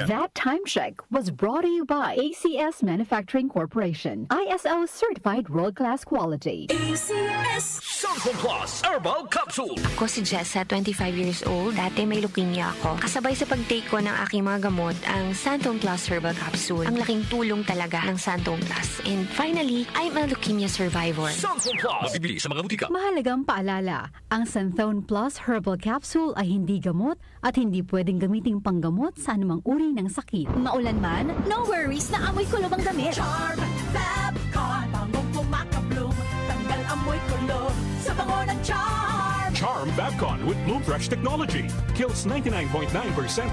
That time check was brought to you by ACS Manufacturing Corporation. ISO certified world-class quality. ACS Santon Plus Herbal Capsule. Ako si Jessa, 25 years old. Dati may leukemia ako. Kasabay sa pag-take ko ng aking mga gamot, ang Santon Plus Herbal Capsule. Ang laking tulong talaga ng Santon Plus. And finally, I'm a leukemia survivor. Santon Plus. Mabibili sa mga butika. Mahalagang paalala, ang Santon Plus Herbal Capsule ay hindi gamot at hindi pwedeng gamiting panggamot sa anumang uri ng sakit. Maulan man, no worries na amoy kulob ang damit. Charm Fabcon, bangong pumakabloom, tanggal amoy kulob sa bango ng Charm. Charm Fabcon with Bloomfresh technology kills 99.9%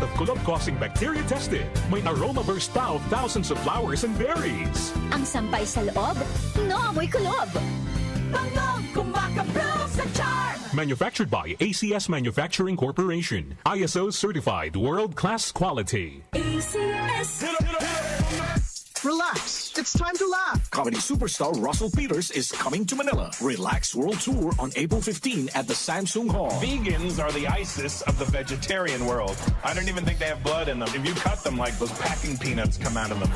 of kulob-causing bacteria tested. May aroma burst pa of thousands of flowers and berries. Ang sampay sa loob, no amoy kulob. Bangong kumakabloom sa Charm. Manufactured by ACS Manufacturing Corporation. ISO certified world-class quality. ACS. Relax. It's time to laugh. Comedy superstar Russell Peters is coming to Manila. Relax World Tour on April 15 at the Samsung Hall. Vegans are the ISIS of the vegetarian world. I don't even think they have blood in them. If you cut them, like those packing peanuts come out of them.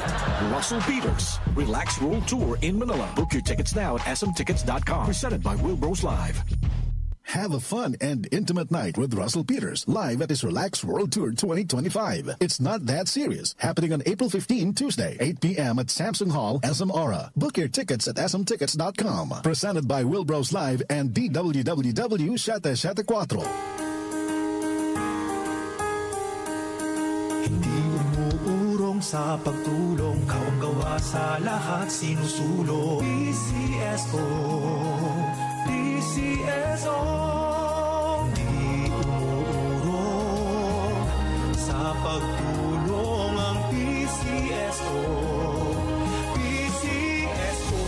Russell Peters, Relax World Tour in Manila. Book your tickets now at smtickets.com. Presented by Wilbros Live. Have a fun and intimate night with Russell Peters live at his Relax World Tour 2025. It's not that serious. Happening on April 15, Tuesday, 8 p.m. at Samsung Hall, SM Aura. Book your tickets at smtickets.com. Presented by Wilbros Live and DWWW 774. Hindi umuurong sa pagtulong, kawang gawa sa lahat sinusulong. PCSO, PCSO. Hindi umuurong sa pagtulong ang PCSO. PCSO.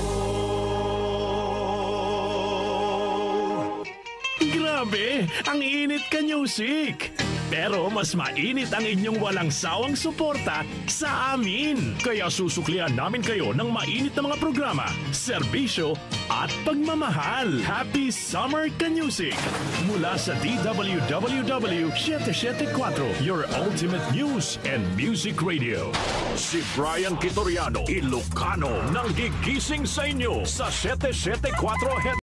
Grabe, ang init ka, Music! Pero mas mainit ang inyong walang sawang suporta sa amin. Kaya susuklian namin kayo ng mainit na mga programa, serbisyo at pagmamahal. Happy Summer Ka-Music! Mula sa DWWW 774, your ultimate news and music radio. Si Brian Kitoriano, Ilocano, nang gigising sa inyo sa 774 Head